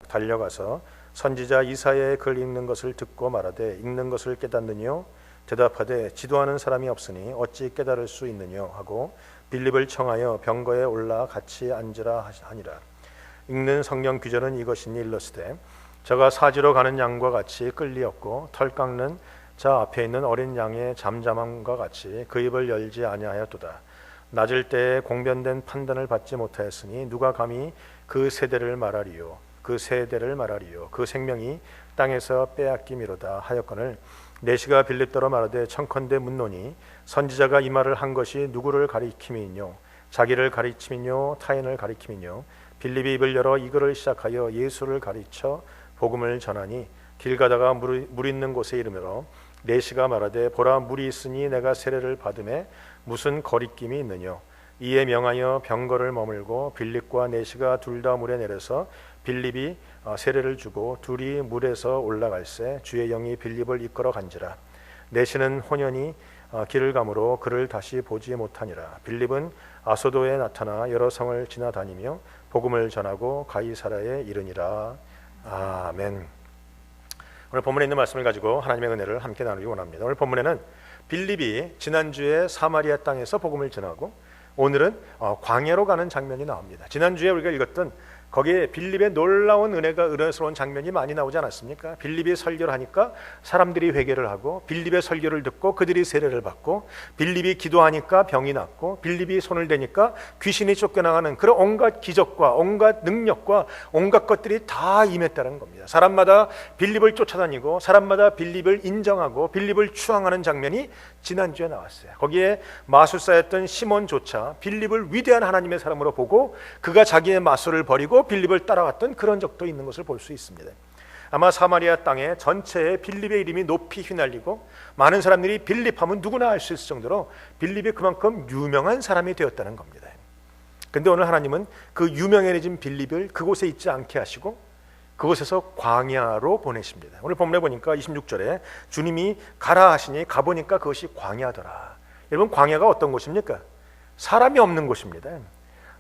달려가서 선지자 이사야의 글 읽는 것을 듣고 말하되 읽는 것을 깨닫느뇨? 대답하되 지도하는 사람이 없으니 어찌 깨달을 수 있느뇨? 하고 빌립을 청하여 병거에 올라 같이 앉으라 하니라. 읽는 성경 규절은 이것이니 일러스되 저가 사지로 가는 양과 같이 끌리었고 털 깎는 자 앞에 있는 어린 양의 잠잠함과 같이 그 입을 열지 아니하였도다. 낮을 때에 공변된 판단을 받지 못하였으니 누가 감히 그 세대를 말하리요? 그 생명이 땅에서 빼앗김이로다 하였거늘 내시가 빌립더러 말하되 청컨대 묻노니 선지자가 이 말을 한 것이 누구를 가리킴이뇨? 자기를 가리킴이뇨? 타인을 가리킴이뇨? 빌립이 입을 열어 이 글을 시작하여 예수를 가리쳐 복음을 전하니 길 가다가 물 있는 곳에 이르므로 내시가 말하되 보라 물이 있으니 내가 세례를 받음에 무슨 거리낌이 있느뇨? 이에 명하여 병거를 머물고 빌립과 내시가 둘 다 물에 내려서 빌립이 세례를 주고 둘이 물에서 올라갈새 주의 영이 빌립을 이끌어 간지라. 내시는 혼연히 길을 가므로 그를 다시 보지 못하니라. 빌립은 아소도에 나타나 여러 성을 지나다니며 복음을 전하고 가이사라에 이르니라. 아멘. 오늘 본문에 있는 말씀을 가지고 하나님의 은혜를 함께 나누기 원합니다. 오늘 본문에는 빌립이 지난주에 사마리아 땅에서 복음을 전하고 오늘은 광야로 가는 장면이 나옵니다. 지난주에 우리가 읽었던 거기에 빌립의 놀라운 은혜스러운 장면이 많이 나오지 않았습니까? 빌립이 설교를 하니까 사람들이 회개를 하고 빌립의 설교를 듣고 그들이 세례를 받고 빌립이 기도하니까 병이 낫고 빌립이 손을 대니까 귀신이 쫓겨나가는 그런 온갖 기적과 온갖 능력과 온갖 것들이 다 임했다는 겁니다. 사람마다 빌립을 쫓아다니고 사람마다 빌립을 인정하고 빌립을 추앙하는 장면이 지난주에 나왔어요. 거기에 마술사였던 시몬조차 빌립을 위대한 하나님의 사람으로 보고 그가 자기의 마술을 버리고 빌립을 따라갔던 그런 적도 있는 것을 볼 수 있습니다. 아마 사마리아 땅에 전체에 빌립의 이름이 높이 휘날리고 많은 사람들이 빌립하면 누구나 알 수 있을 정도로 빌립이 그만큼 유명한 사람이 되었다는 겁니다. 그런데 오늘 하나님은 그 유명해진 빌립을 그곳에 있지 않게 하시고 그곳에서 광야로 보내십니다. 오늘 본문에 보니까 26절에 주님이 가라 하시니 가보니까 그것이 광야더라. 여러분, 광야가 어떤 곳입니까? 사람이 없는 곳입니다.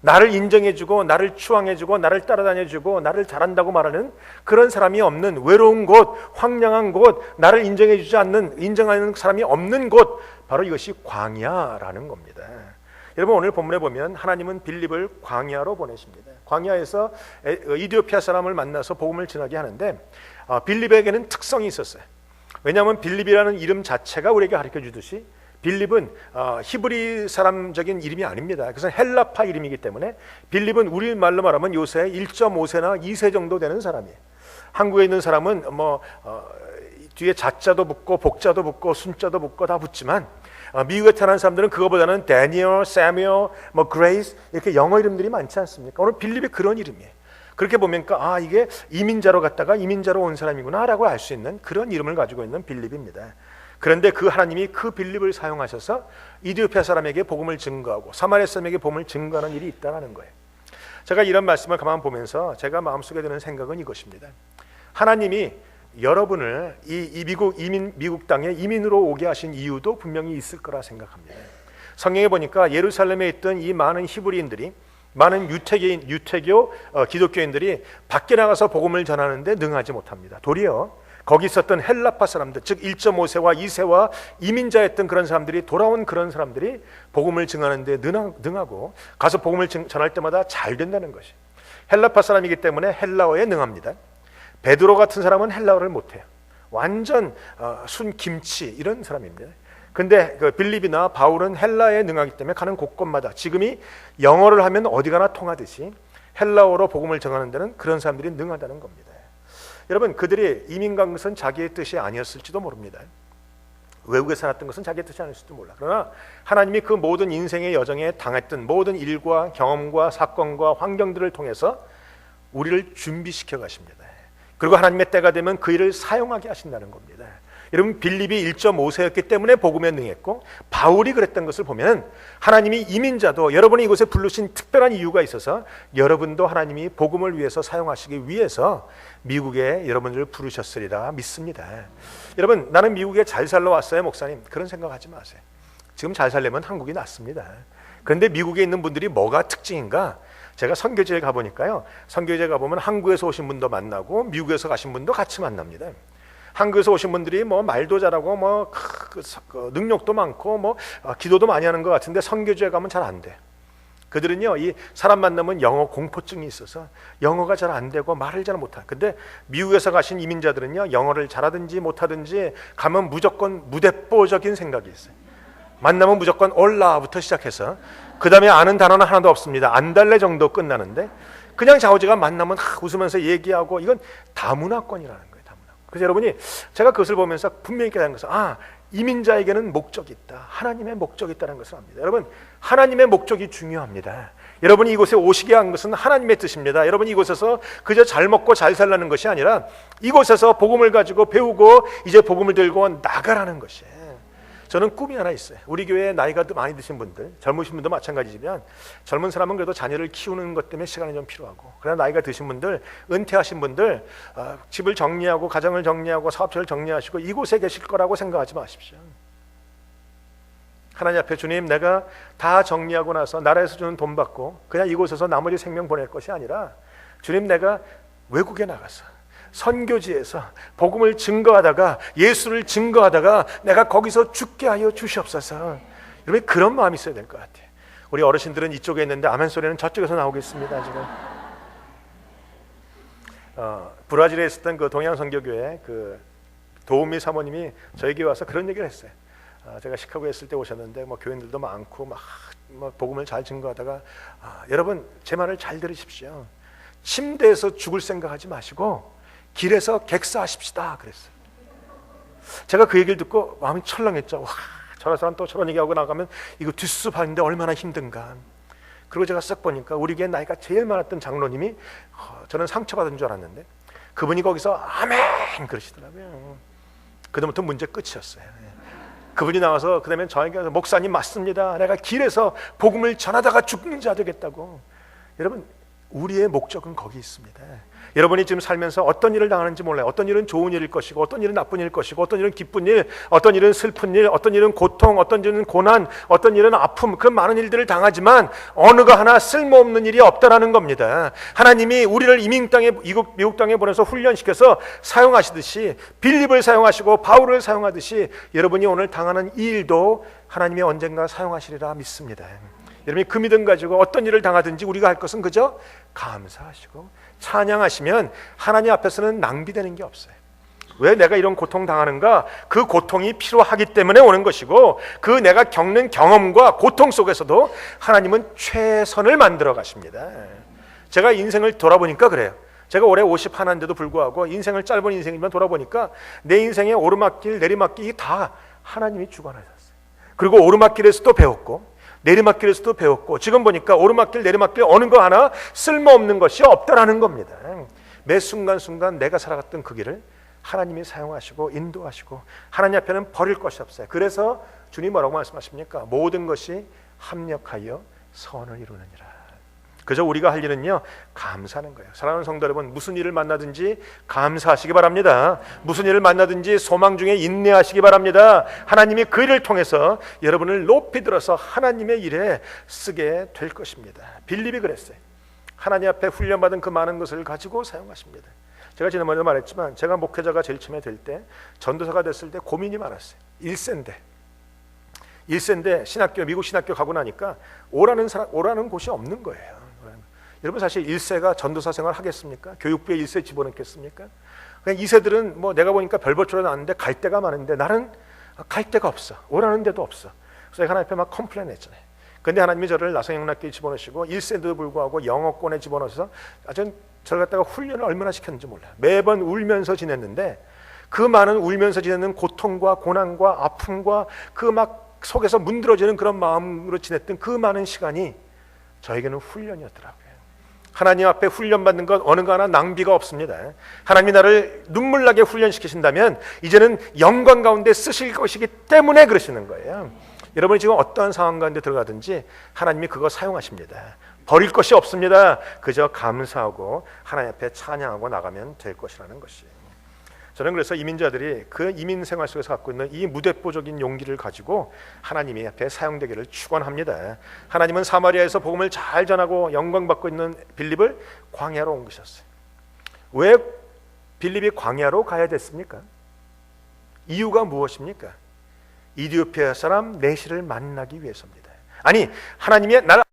나를 인정해주고 나를 추앙해주고 나를 따라다녀주고 나를 잘한다고 말하는 그런 사람이 없는 외로운 곳, 황량한 곳, 나를 인정해주지 않는, 인정하는 사람이 없는 곳, 바로 이것이 광야라는 겁니다. 여러분, 오늘 본문에 보면 하나님은 빌립을 광야로 보내십니다. 광야에서 이디오피아 사람을 만나서 복음을 전하게 하는데 빌립에게는 특성이 있었어요. 왜냐하면 빌립이라는 이름 자체가 우리에게 가르쳐 주듯이 빌립은 히브리 사람적인 이름이 아닙니다. 그래서 헬라파 이름이기 때문에 빌립은 우리말로 말하면 요새 1.5세나 2세 정도 되는 사람이에요. 한국에 있는 사람은 뒤에 자자도 붙고 복자도 붙고 순자도 붙고 다 붙지만 미국에 태어난 사람들은 그거보다는 데니얼, 세뮤얼, 그레이스 이렇게 영어 이름들이 많지 않습니까? 오늘 빌립이 그런 이름이에요. 그렇게 보면 이게 이민자로 갔다가 이민자로 온 사람이구나 라고 알 수 있는 그런 이름을 가지고 있는 빌립입니다. 그런데 그 하나님이 그 빌립을 사용하셔서 이디오피아 사람에게 복음을 증거하고 사마리아 사람에게 복음을 증거하는 일이 있다는 거예요. 제가 이런 말씀을 가만 보면서 제가 마음속에 드는 생각은 이것입니다. 하나님이 여러분을 이 미국 땅에 이민으로 오게 하신 이유도 분명히 있을 거라 생각합니다. 성경에 보니까 예루살렘에 있던 이 많은 히브리인들이 많은 유태교 기독교인들이 밖에 나가서 복음을 전하는데 능하지 못합니다. 도리어 거기 있었던 헬라파 사람들, 즉 1.5세와 2세와 이민자였던 그런 사람들이 돌아온 그런 사람들이 복음을 증하는데 능하고 가서 복음을 전할 때마다 잘 된다는 것이. 헬라파 사람이기 때문에 헬라어에 능합니다. 베드로 같은 사람은 헬라어를 못해요. 완전 순김치 이런 사람입니다. 근데 빌립이나 바울은 헬라어에 능하기 때문에 가는 곳곳마다 지금이 영어를 하면 어디 가나 통하듯이 헬라어로 복음을 전하는 데는 그런 사람들이 능하다는 겁니다. 여러분, 그들이 이민 간 것은 자기의 뜻이 아니었을지도 모릅니다. 외국에 살았던 것은 자기의 뜻이 아닐지도 몰라. 그러나 하나님이 그 모든 인생의 여정에 당했던 모든 일과 경험과 사건과 환경들을 통해서 우리를 준비시켜 가십니다. 그리고 하나님의 때가 되면 그 일을 사용하게 하신다는 겁니다. 여러분, 빌립이 1.5세였기 때문에 복음에 능했고 바울이 그랬던 것을 보면 하나님이 이민자도 여러분이 이곳에 부르신 특별한 이유가 있어서 여러분도 하나님이 복음을 위해서 사용하시기 위해서 미국에 여러분들을 부르셨으리라 믿습니다. 여러분, 나는 미국에 잘 살러 왔어요 목사님, 그런 생각하지 마세요. 지금 잘 살려면 한국이 낫습니다. 그런데 미국에 있는 분들이 뭐가 특징인가? 제가 선교지에 가보니까요, 선교지에 가보면 한국에서 오신 분도 만나고 미국에서 가신 분도 같이 만납니다. 한국에서 오신 분들이 뭐 말도 잘하고 뭐 능력도 많고 뭐 기도도 많이 하는 것 같은데 선교지에 가면 잘 안 돼. 그들은요, 이 사람 만나면 영어 공포증이 있어서 영어가 잘 안 되고 말을 잘 못하. 근데 미국에서 가신 이민자들은요, 영어를 잘하든지 못하든지 가면 무조건 무대뽀적인 생각이 있어요. 만나면 무조건 올라부터 시작해서 그 다음에 아는 단어는 하나도 없습니다. 안달래 정도 끝나는데 그냥 좌우지간 만나면 웃으면서 얘기하고, 이건 다문화권이라는 거예요. 다문화권. 그래서 여러분이, 제가 그것을 보면서 분명히 깨달은 것은, 이민자에게는 목적이 있다. 하나님의 목적이 있다는 것을 압니다. 여러분, 하나님의 목적이 중요합니다. 여러분이 이곳에 오시게 한 것은 하나님의 뜻입니다. 여러분이 이곳에서 그저 잘 먹고 잘 살라는 것이 아니라 이곳에서 복음을 가지고 배우고 이제 복음을 들고 나가라는 것이에요. 저는 꿈이 하나 있어요. 우리 교회에 나이가 많이 드신 분들, 젊으신 분도 마찬가지지만, 젊은 사람은 그래도 자녀를 키우는 것 때문에 시간이 좀 필요하고, 그러나 나이가 드신 분들, 은퇴하신 분들, 집을 정리하고 가정을 정리하고 사업체를 정리하시고 이곳에 계실 거라고 생각하지 마십시오. 하나님 앞에, 주님, 내가 다 정리하고 나서 나라에서 주는 돈 받고 그냥 이곳에서 나머지 생명 보낼 것이 아니라, 주님, 내가 외국에 나가서 선교지에서 복음을 증거하다가, 예수를 증거하다가 내가 거기서 죽게 하여 주시옵소서. 여러분, 그런 마음이 있어야 될 것 같아요. 우리 어르신들은 이쪽에 있는데 아멘 소리는 저쪽에서 나오겠습니다. 지금 브라질에 있었던 그 동양 선교교회 그 도우미 사모님이 저희 교회 와서 그런 얘기를 했어요. 제가 시카고에 있을 때 오셨는데 뭐 교인들도 많고 막 복음을 잘 증거하다가, 여러분 제 말을 잘 들으십시오. 침대에서 죽을 생각하지 마시고 길에서 객사하십시다 그랬어요. 제가 그 얘기를 듣고 마음이 철렁했죠. 와, 저런 사람 또 저런 얘기하고 나가면 이거 뒷수하는데 얼마나 힘든가. 그리고 제가 쓱 보니까 우리 교회 나이가 제일 많았던 장로님이, 저는 상처받은 줄 알았는데 그분이 거기서 아멘 그러시더라고요. 그다음부터 문제 끝이었어요. 그분이 나와서 그다음에 저에게, 목사님 맞습니다. 내가 길에서 복음을 전하다가 죽는 자 되겠다고. 여러분, 우리의 목적은 거기 있습니다. 여러분이 지금 살면서 어떤 일을 당하는지 몰라요. 어떤 일은 좋은 일일 것이고, 어떤 일은 나쁜 일일 것이고, 어떤 일은 기쁜 일, 어떤 일은 슬픈 일, 어떤 일은 고통, 어떤 일은 고난, 어떤 일은 아픔, 그런 많은 일들을 당하지만 어느가 하나 쓸모없는 일이 없다라는 겁니다. 하나님이 우리를 이민 땅에, 미국 땅에 보내서 훈련시켜서 사용하시듯이, 빌립을 사용하시고 바울을 사용하듯이 여러분이 오늘 당하는 이 일도 하나님이 언젠가 사용하시리라 믿습니다. 여러분이 그 믿음 가지고 어떤 일을 당하든지 우리가 할 것은 그저 감사하시고 찬양하시면 하나님 앞에서는 낭비되는 게 없어요. 왜 내가 이런 고통 당하는가? 그 고통이 필요하기 때문에 오는 것이고, 그 내가 겪는 경험과 고통 속에서도 하나님은 최선을 만들어 가십니다. 제가 인생을 돌아보니까 그래요. 제가 올해 51인데도 불구하고 인생을, 짧은 인생이지만 돌아보니까 내 인생의 오르막길 내리막길이 다 하나님이 주관하셨어요. 그리고 오르막길에서도 배웠고 내리막길에서도 배웠고, 지금 보니까 오르막길 내리막길 어느 거 하나 쓸모없는 것이 없다라는 겁니다. 매 순간순간 내가 살아갔던 그 길을 하나님이 사용하시고 인도하시고, 하나님 앞에는 버릴 것이 없어요. 그래서 주님 뭐라고 말씀하십니까? 모든 것이 합력하여 선을 이루느니라. 그저 우리가 할 일은요, 감사하는 거예요. 사랑하는 성도 여러분, 무슨 일을 만나든지 감사하시기 바랍니다. 무슨 일을 만나든지 소망 중에 인내하시기 바랍니다. 하나님이 그 일을 통해서 여러분을 높이 들어서 하나님의 일에 쓰게 될 것입니다. 빌립이 그랬어요. 하나님 앞에 훈련받은 그 많은 것을 가지고 사용하십니다. 제가 지난번에도 말했지만, 제가 목회자가 제일 처음에 될 때, 전도사가 됐을 때 고민이 많았어요. 1세인데 신학교, 미국 신학교 가고 나니까 오라는 곳이 없는 거예요. 여러분, 사실 1세가 전도사 생활 하겠습니까? 교육부에 1세 집어넣겠습니까? 그냥 2세들은 뭐 내가 보니까 별볼줄 나는데 갈 데가 많은데 나는 갈 데가 없어. 오라는 데도 없어. 그래서 하나님 앞에 막 컴플레인 했잖아요. 근데 하나님이 저를 나성영락교에 집어넣으시고 1세인데도 불구하고 영어권에 집어넣어서 저를 갖다가 훈련을 얼마나 시켰는지 몰라요. 매번 울면서 지냈는데, 그 많은 울면서 지내는 고통과 고난과 아픔과 그 막 속에서 문드러지는 그런 마음으로 지냈던 그 많은 시간이 저에게는 훈련이었더라고요. 하나님 앞에 훈련받는 것 어느 거 하나 낭비가 없습니다. 하나님이 나를 눈물나게 훈련시키신다면 이제는 영광 가운데 쓰실 것이기 때문에 그러시는 거예요. 여러분이 지금 어떠한 상황 가운데 들어가든지 하나님이 그거 사용하십니다. 버릴 것이 없습니다. 그저 감사하고 하나님 앞에 찬양하고 나가면 될 것이라는 것이에요. 저는 그래서 이민자들이 그 이민 생활 속에서 갖고 있는 이 무대뽀적인 용기를 가지고 하나님의 앞에 사용되기를 축원합니다. 하나님은 사마리아에서 복음을 잘 전하고 영광받고 있는 빌립을 광야로 옮기셨어요. 왜 빌립이 광야로 가야 됐습니까? 이유가 무엇입니까? 이디오피아 사람 내시를 만나기 위해서입니다. 아니, 하나님이 날